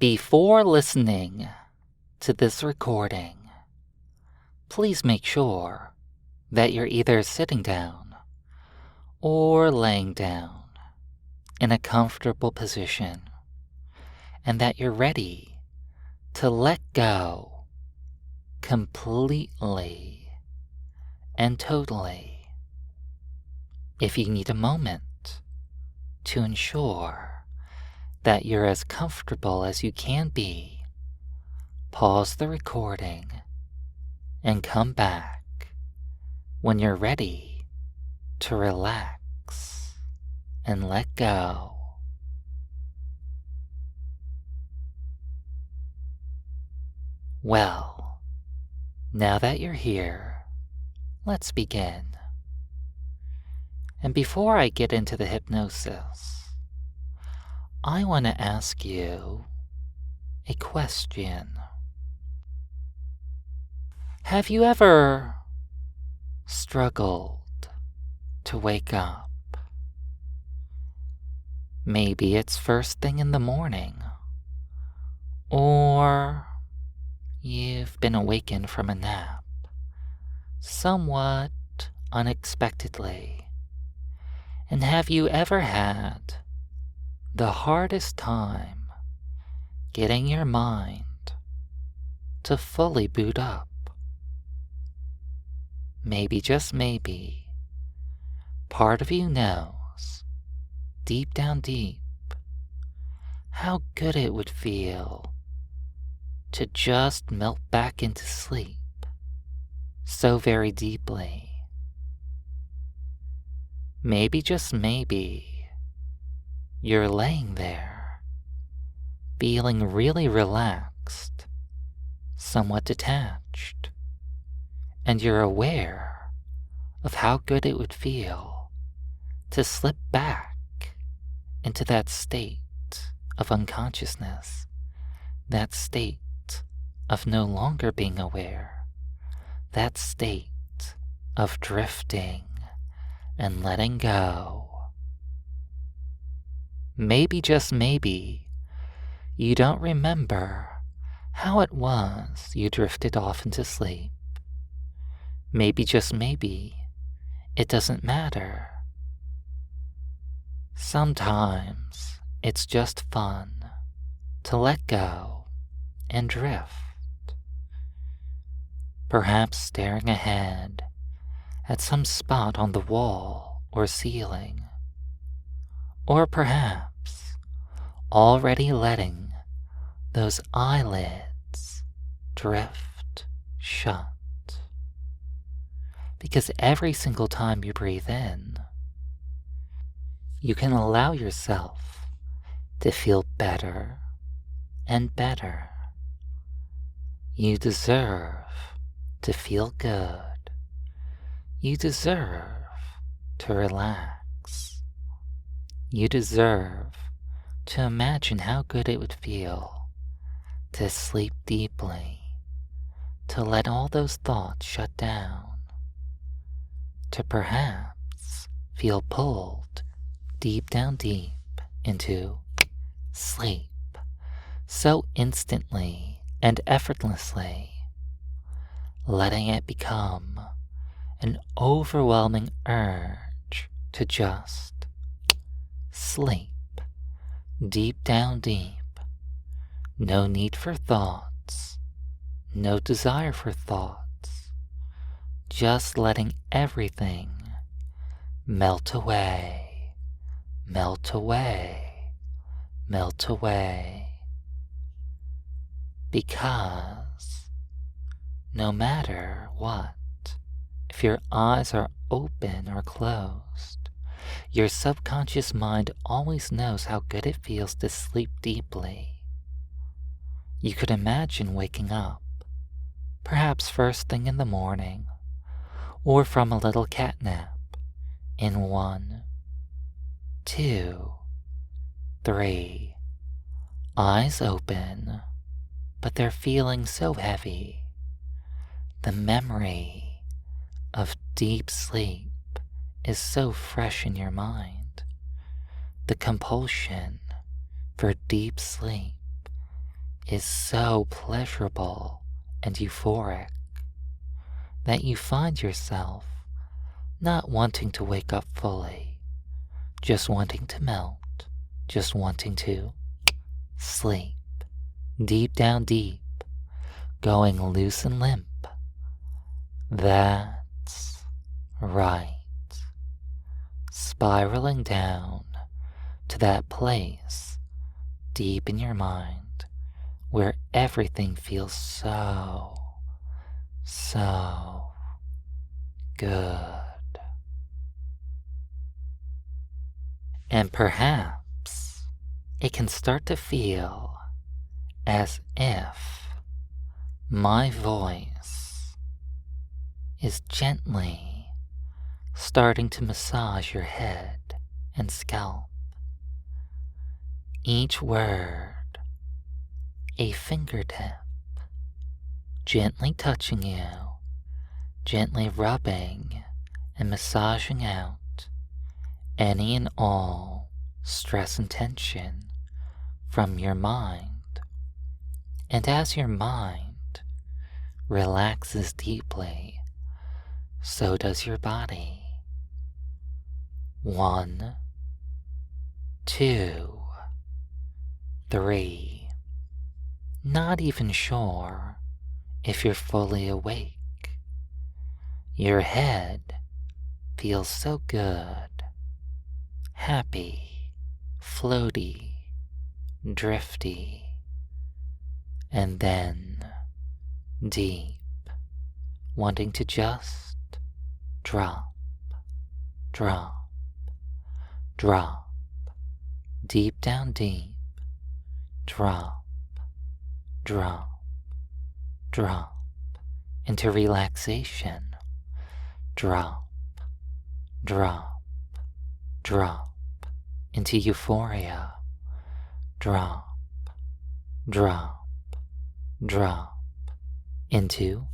Before listening to this recording, please make sure that you're either sitting down or laying down in a comfortable position and that you're ready to let go completely and totally. If you need a moment to ensure that you're as comfortable as you can be, pause the recording and come back when you're ready to relax and let go. Well, now that you're here, let's begin. And before I get into the hypnosis, I want to ask you a question. Have you ever struggled to wake up? Maybe it's first thing in the morning, or you've been awakened from a nap somewhat unexpectedly. And have you ever had the hardest time getting your mind to fully boot up? Maybe, just maybe, part of you knows, deep down deep, how good it would feel to just melt back into sleep so very deeply. Maybe, just maybe, you're laying there, feeling really relaxed, somewhat detached, and you're aware of how good it would feel to slip back into that state of unconsciousness, that state of no longer being aware, that state of drifting and letting go. Maybe, just maybe, you don't remember how it was you drifted off into sleep. Maybe, just maybe, it doesn't matter. Sometimes it's just fun to let go and drift. Perhaps staring ahead at some spot on the wall or ceiling, or perhaps already letting those eyelids drift shut. Because every single time you breathe in, you can allow yourself to feel better and better. You deserve to feel good. You deserve to relax. You deserve to imagine how good it would feel to sleep deeply, to let all those thoughts shut down, to perhaps feel pulled deep down deep into sleep so instantly and effortlessly, letting it become an overwhelming urge to just sleep deep down deep. No need for thoughts, no desire for thoughts, just letting everything melt away, melt away, melt away. Because no matter what, if your eyes are open or closed, your subconscious mind always knows how good it feels to sleep deeply. You could imagine waking up, perhaps first thing in the morning, or from a little cat nap, in 1, 2, 3, eyes open, but they're feeling so heavy. The memory of deep sleep is so fresh in your mind. The compulsion for deep sleep is so pleasurable and euphoric that you find yourself not wanting to wake up fully, just wanting to melt, just wanting to sleep, deep down deep, going loose and limp. That's right. Spiraling down to that place deep in your mind where everything feels so good. And perhaps it can start to feel as if my voice is gently starting to massage your head and scalp. Each word a fingertip, gently touching you, gently rubbing and massaging out any and all stress and tension from your mind. And as your mind relaxes deeply, so does your body. 1, 2, 3. Not even sure if you're fully awake. Your head feels so good, happy, floaty, drifty, and then deep, wanting to just drop, drop, drop, deep down deep, drop, drop, drop into relaxation, drop, drop, drop into euphoria, drop, drop, drop into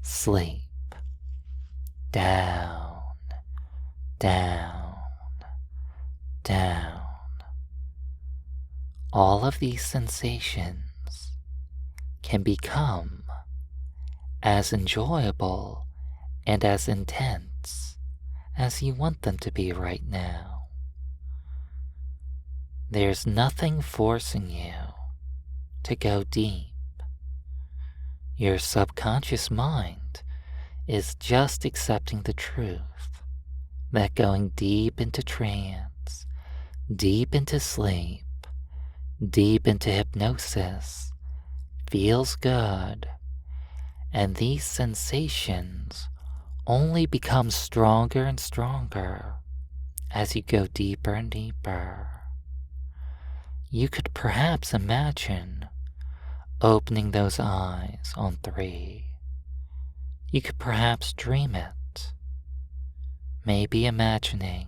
sleep, down, down, down. All of these sensations can become as enjoyable and as intense as you want them to be right now. There's nothing forcing you to go deep. Your subconscious mind is just accepting the truth that going deep into trance, deep into sleep, deep into hypnosis feels good, and these sensations only become stronger and stronger as you go deeper and deeper. You could perhaps imagine opening those eyes on 3. You could perhaps dream it, maybe imagining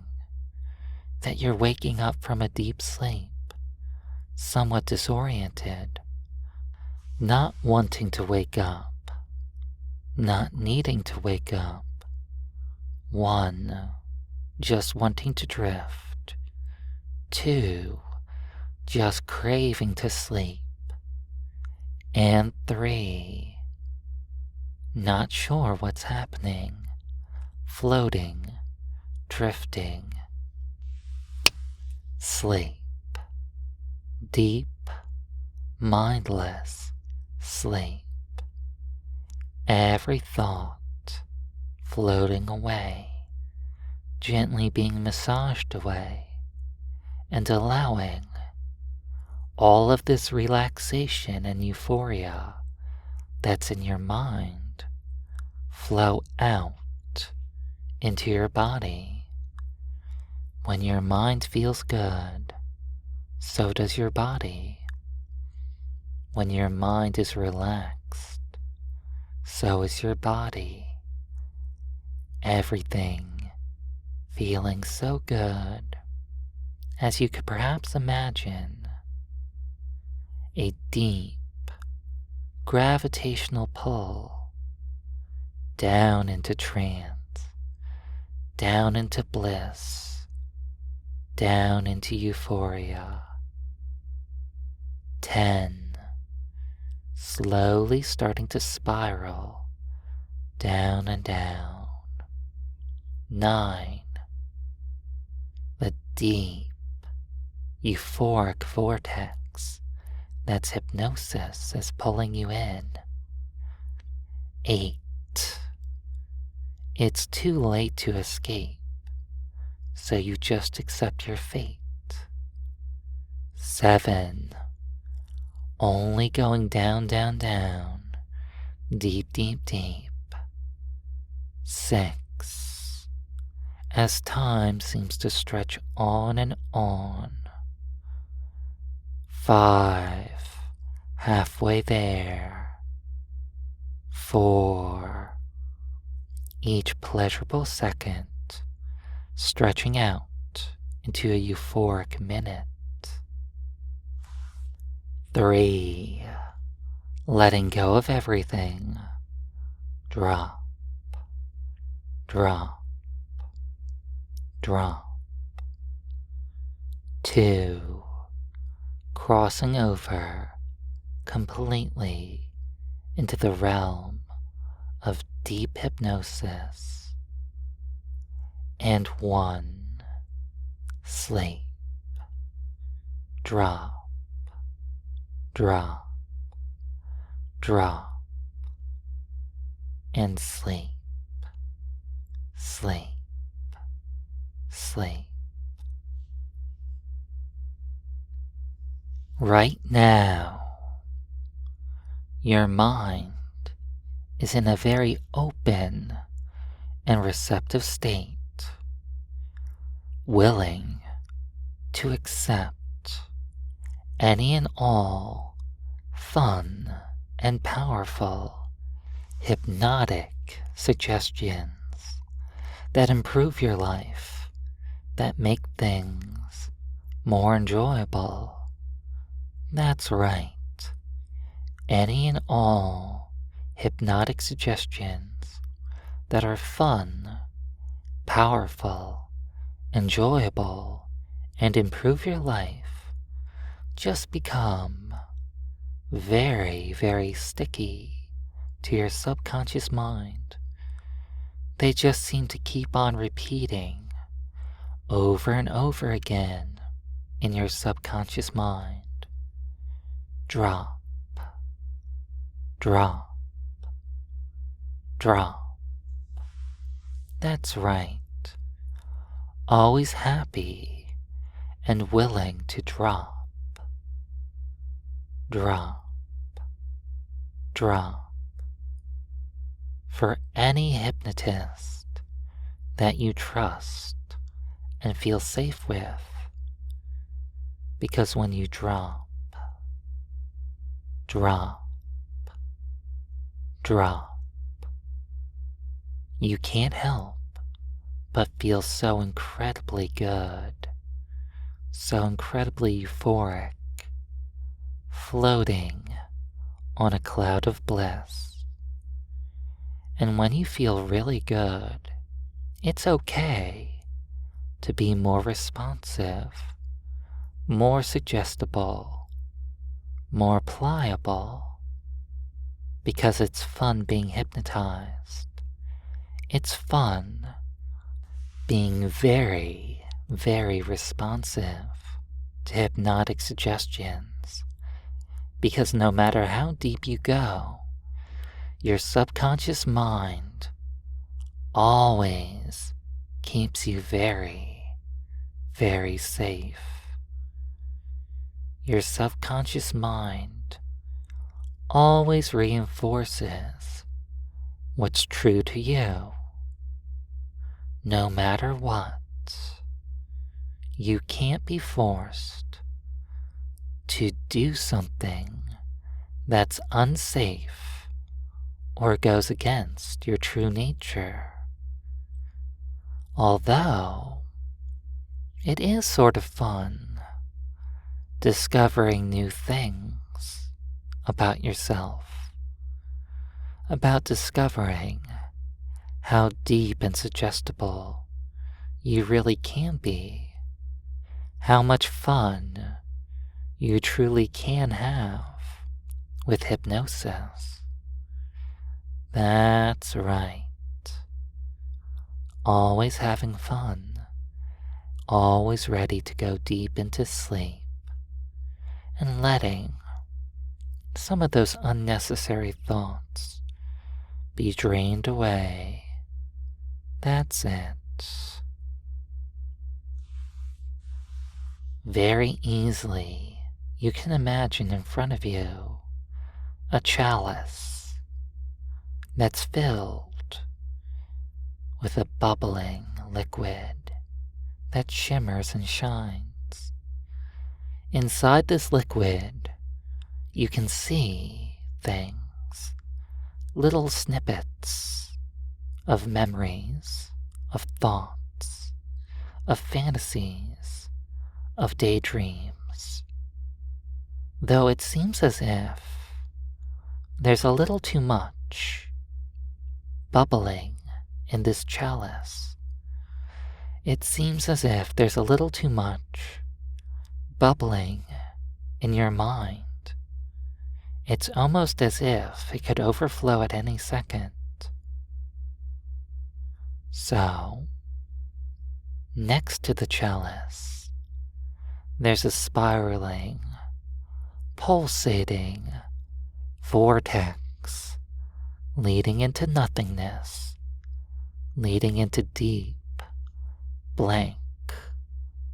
that you're waking up from a deep sleep, somewhat disoriented, not wanting to wake up, not needing to wake up. 1, just wanting to drift. 2, just craving to sleep. And 3, not sure what's happening, floating, drifting. Sleep. Deep, mindless sleep. Every thought floating away, gently being massaged away, and allowing all of this relaxation and euphoria that's in your mind flow out into your body. When your mind feels good, so does your body. When your mind is relaxed, so is your body. Everything feeling so good, as you could perhaps imagine a deep gravitational pull down into trance, down into bliss, down into euphoria. 10, slowly starting to spiral down and down. 9. The deep, euphoric vortex that's hypnosis is pulling you in. 8. It's too late to escape, so you just accept your fate. 7. Only going down, down, down, deep, deep, deep. 6. As time seems to stretch on and on. 5. Halfway there. 4. Each pleasurable second stretching out into a euphoric minute. 3. Letting go of everything. Drop, drop, drop. 2. Crossing over completely into the realm of deep hypnosis. And 1. Sleep. Drop, drop, drop, and sleep, sleep, sleep. Right now, your mind is in a very open and receptive state, willing to accept any and all fun and powerful hypnotic suggestions that improve your life, that make things more enjoyable. That's right. Any and all hypnotic suggestions that are fun, powerful, enjoyable, and improve your life just become very, very sticky to your subconscious mind. They just seem to keep on repeating over and over again in your subconscious mind. Drop, drop, drop. That's right. Always happy and willing to drop, drop, drop. For any hypnotist that you trust and feel safe with, because when you drop, drop, drop, you can't help but feel so incredibly good, so incredibly euphoric, floating on a cloud of bliss. And when you feel really good, it's okay to be more responsive, more suggestible, more pliable, because it's fun being hypnotized. It's fun being very, very responsive to hypnotic suggestions, because no matter how deep you go, your subconscious mind always keeps you very, very safe. Your subconscious mind always reinforces what's true to you. No matter what, you can't be forced to do something that's unsafe or goes against your true nature. Although it is sort of fun discovering new things about yourself, about discovering how deep and suggestible you really can be, how much fun you truly can have with hypnosis. That's right. Always having fun, always ready to go deep into sleep, and letting some of those unnecessary thoughts be drained away. That's it. Very easily, you can imagine in front of you a chalice that's filled with a bubbling liquid that shimmers and shines. Inside this liquid, you can see things, little snippets of memories, of thoughts, of fantasies, of daydreams. Though it seems as if there's a little too much bubbling in this chalice. It seems as if there's a little too much bubbling in your mind. It's almost as if it could overflow at any second. So, next to the chalice, there's a spiraling, pulsating vortex leading into nothingness, leading into deep, blank,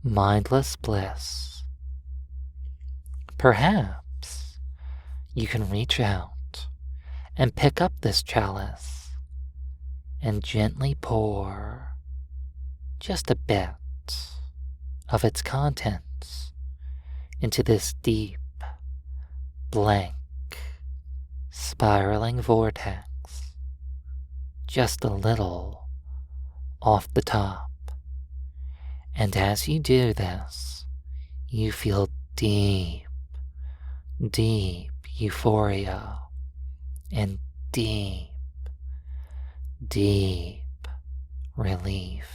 mindless bliss. Perhaps you can reach out and pick up this chalice and gently pour just a bit of its contents into this deep, blank, spiraling vortex, just a little off the top. And as you do this, you feel deep, deep euphoria and deep, deep relief.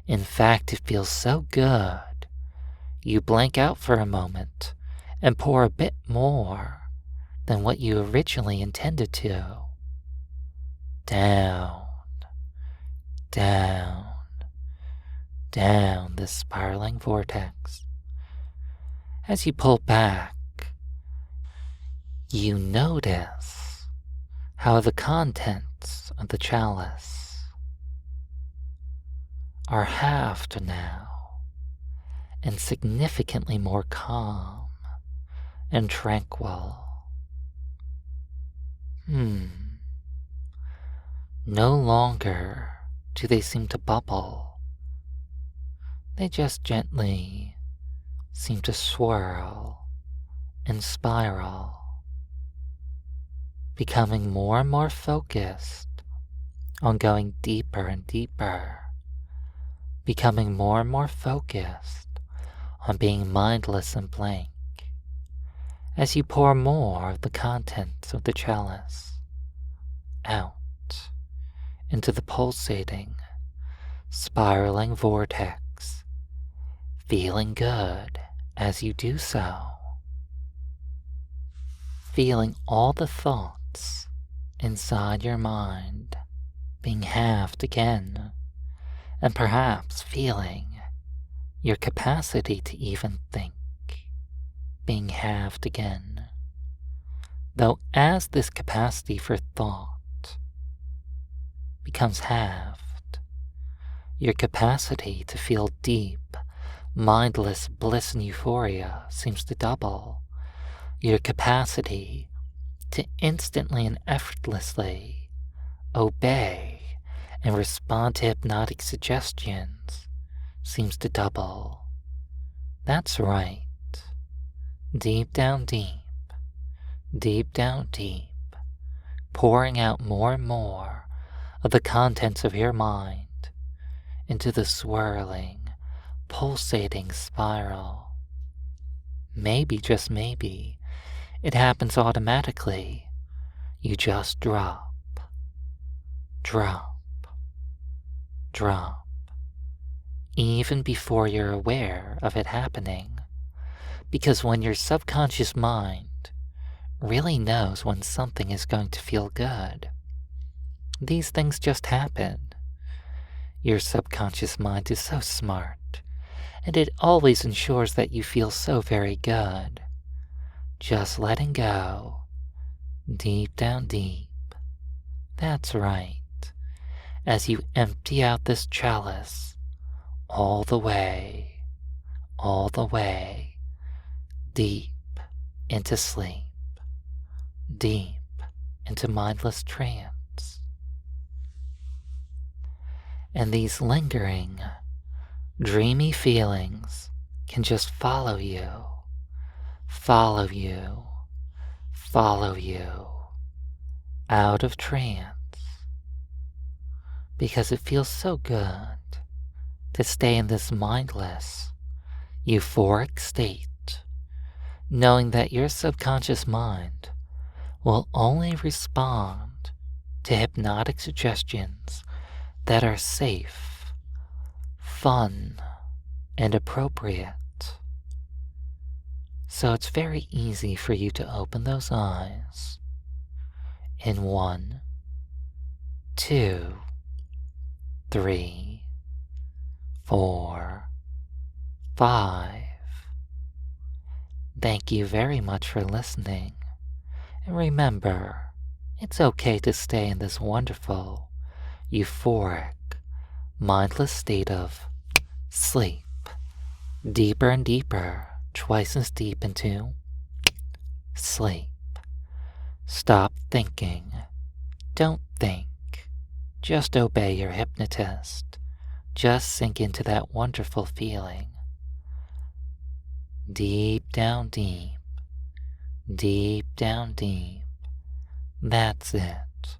In fact, it feels so good, you blank out for a moment and pour a bit more than what you originally intended to. Down, down, down this spiraling vortex. As you pull back, you notice how the contents of the chalice are halved now and significantly more calm and tranquil. No longer do they seem to bubble. They just gently seem to swirl and spiral, becoming more and more focused on going deeper and deeper, becoming more and more focused on being mindless and blank, as you pour more of the contents of the chalice out into the pulsating, spiraling vortex, feeling good as you do so, feeling all the thoughts inside your mind being halved again, and perhaps feeling your capacity to even think being halved again. Though as this capacity for thought becomes halved, your capacity to feel deep, mindless bliss and euphoria seems to double. Your capacity to instantly and effortlessly obey and respond to hypnotic suggestions seems to double. That's right. Deep down deep, deep down deep, pouring out more and more of the contents of your mind into the swirling, pulsating spiral. Maybe, just maybe, it happens automatically. You just drop, drop, drop, even before you're aware of it happening. Because when your subconscious mind really knows when something is going to feel good. These things just happen. Your subconscious mind is so smart, and it always ensures that you feel so very good. Just letting go, deep down deep. That's right. As you empty out this chalice, all the way, deep into sleep, deep into mindless trance. And these lingering, dreamy feelings can just follow you, out of trance. Because it feels so good to stay in this mindless, euphoric state, knowing that your subconscious mind will only respond to hypnotic suggestions that are safe, fun, and appropriate. So it's very easy for you to open those eyes in 1, 2, 3, 4, 5. Thank you very much for listening. And remember, it's okay to stay in this wonderful, euphoric, mindless state of sleep. Deeper and deeper, twice as deep into sleep. Stop thinking. Don't think. Just obey your hypnotist. Just sink into that wonderful feeling. Deep down deep. Deep down deep. That's it.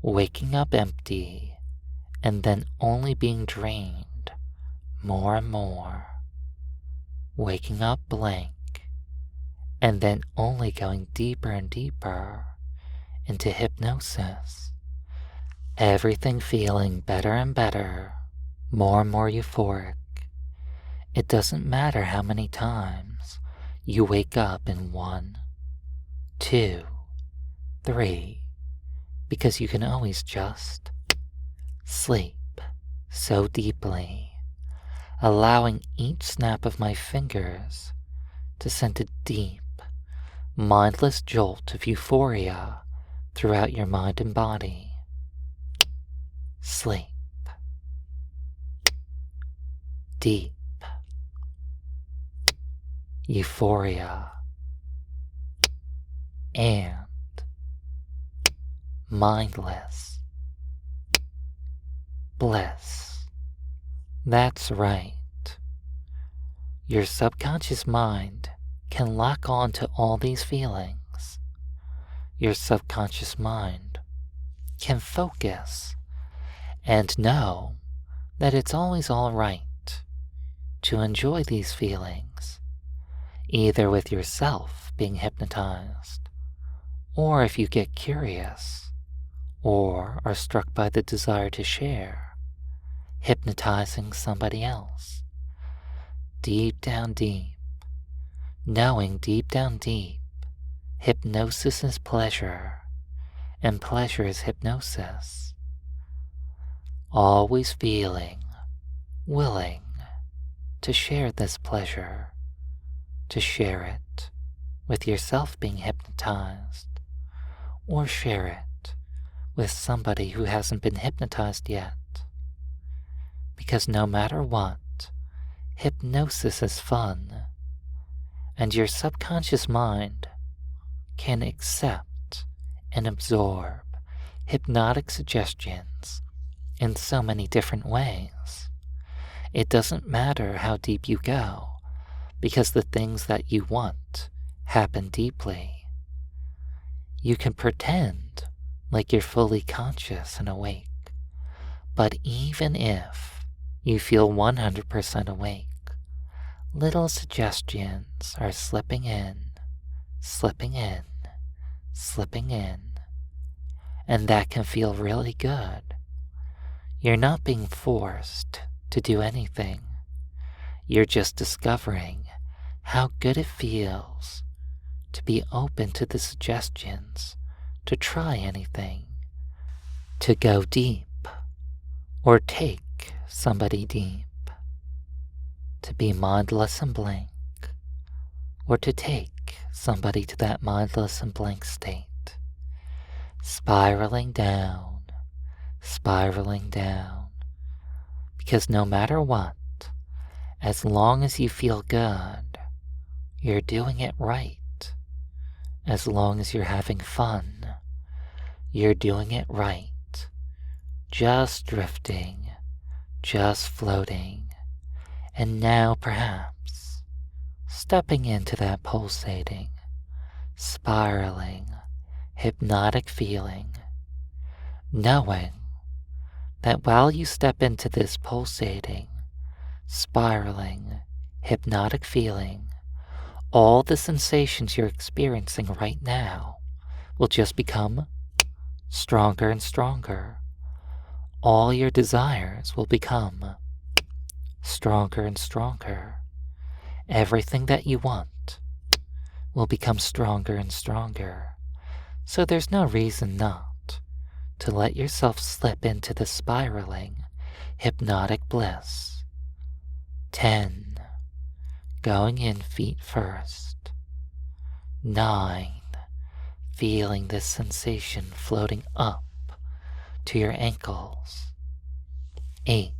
Waking up empty, and then only being drained more and more. Waking up blank, and then only going deeper and deeper into hypnosis. Everything feeling better and better, more and more euphoric. It doesn't matter how many times you wake up in 1, 2, 3, because you can always just sleep so deeply, allowing each snap of my fingers to send a deep, mindless jolt of euphoria throughout your mind and body. Sleep. Deep. Euphoria. And mindless bliss. That's right. Your subconscious mind can lock on to all these feelings. Your subconscious mind can focus and know that it's always all right to enjoy these feelings, either with yourself being hypnotized, or if you get curious, or are struck by the desire to share, hypnotizing somebody else. Deep down deep, knowing deep down deep, hypnosis is pleasure, and pleasure is hypnosis. Always feeling, willing to share this pleasure, to share it with yourself being hypnotized, or share it with somebody who hasn't been hypnotized yet. Because no matter what, hypnosis is fun, and your subconscious mind can accept and absorb hypnotic suggestions in so many different ways. It doesn't matter how deep you go, because the things that you want happen deeply. You can pretend like you're fully conscious and awake, but even if you feel 100% awake, little suggestions are slipping in, slipping in, slipping in, and that can feel really good. You're not being forced to do anything. You're just discovering how good it feels to be open to the suggestions, to try anything, to go deep, or take somebody deep, to be mindless and blank, or to take somebody to that mindless and blank state, spiraling down, because no matter what, as long as you feel good, you're doing it right. As long as you're having fun, you're doing it right. Just drifting, just floating, and now perhaps stepping into that pulsating, spiraling, hypnotic feeling, knowing that while you step into this pulsating, spiraling, hypnotic feeling, all the sensations you're experiencing right now will just become stronger and stronger. All your desires will become stronger and stronger. Everything that you want will become stronger and stronger. So there's no reason not to let yourself slip into the spiraling, hypnotic bliss. 10. Going in feet first. 9. Feeling this sensation floating up to your ankles. 8.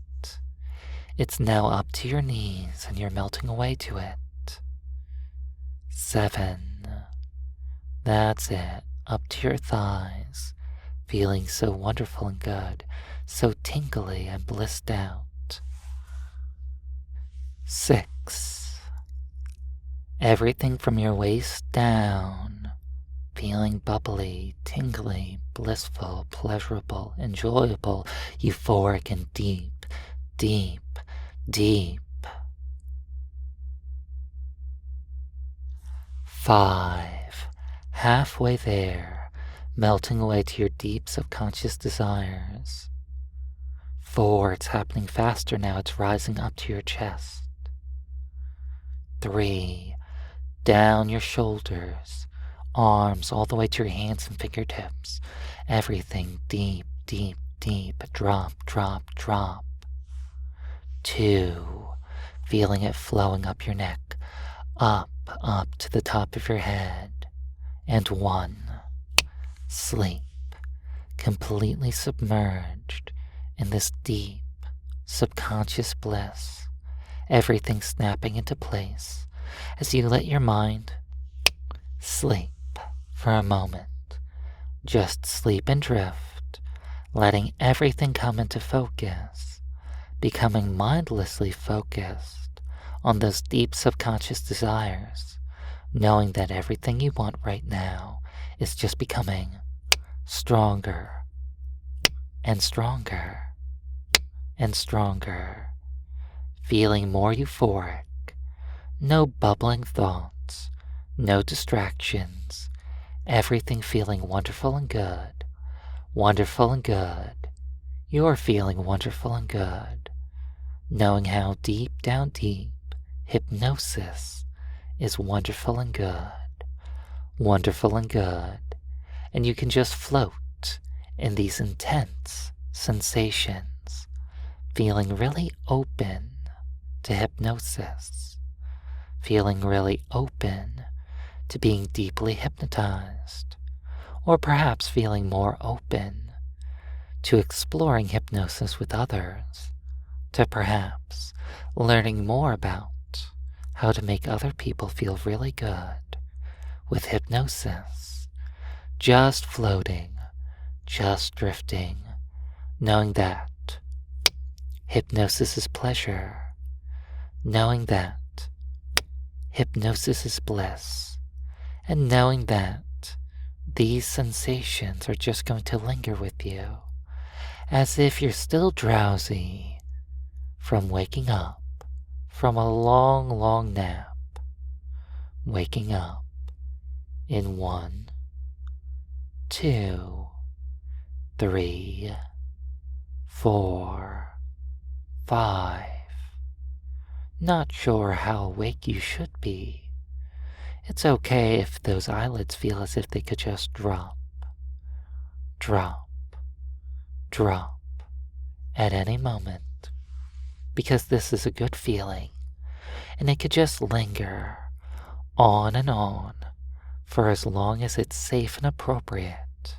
It's now up to your knees and you're melting away to it. 7. That's it, up to your thighs, feeling so wonderful and good, so tingly and blissed out. 6. Everything from your waist down, feeling bubbly, tingly, blissful, pleasurable, enjoyable, euphoric, and deep, deep, deep. 5. Halfway there, melting away to your deep subconscious desires. 4. It's happening faster now, it's rising up to your chest. 3. Down your shoulders, arms all the way to your hands and fingertips. Everything deep, deep, deep. Drop, drop, drop. 2. Feeling it flowing up your neck, up to the top of your head. And 1. Sleep, completely submerged in this deep, subconscious bliss. Everything snapping into place as you let your mind sleep for a moment. Just sleep and drift, letting everything come into focus, becoming mindlessly focused on those deep subconscious desires, knowing that everything you want right now is just becoming stronger and stronger and stronger, feeling more euphoric. No bubbling thoughts, no distractions, everything feeling wonderful and good, wonderful and good. You're feeling wonderful and good, knowing how deep down deep, hypnosis is wonderful and good, wonderful and good, and you can just float in these intense sensations, feeling really open to hypnosis, feeling really open to being deeply hypnotized, or perhaps feeling more open to exploring hypnosis with others, to perhaps learning more about how to make other people feel really good with hypnosis, just floating, just drifting, knowing that hypnosis is pleasure, knowing that hypnosis is bliss, and knowing that these sensations are just going to linger with you, as if you're still drowsy from waking up from a long, long nap, waking up in 1, 2, 3, 4, 5. Not sure how awake you should be. It's okay if those eyelids feel as if they could just drop, drop, drop at any moment, because this is a good feeling, and it could just linger on and on for as long as it's safe and appropriate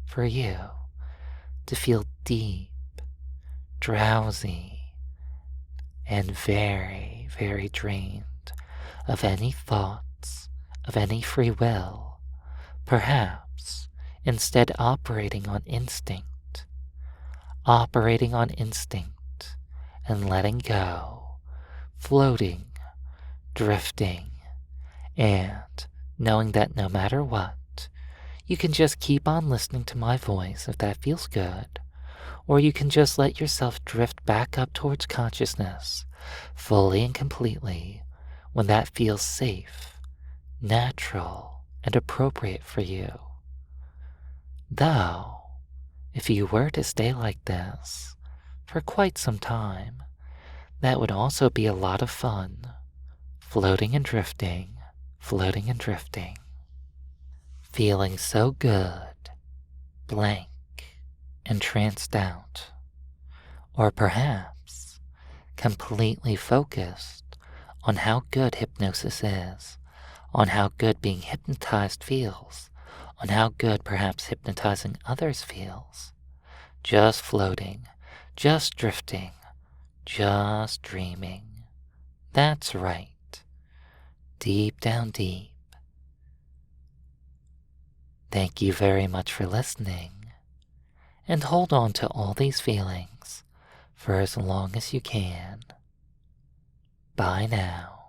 for you to feel deep, drowsy, and very, very drained of any thoughts, of any free will, perhaps instead operating on instinct and letting go, floating, drifting, and knowing that no matter what, you can just keep on listening to my voice if that feels good, or you can just let yourself drift back up towards consciousness fully and completely when that feels safe, natural, and appropriate for you. Though, if you were to stay like this for quite some time, that would also be a lot of fun, floating and drifting, feeling so good, blank, and tranced out, or perhaps completely focused on how good hypnosis is, on how good being hypnotized feels, on how good perhaps hypnotizing others feels. Just floating, just drifting, just dreaming. That's right. Deep down deep. Thank you very much for listening, and hold on to all these feelings for as long as you can. Bye now.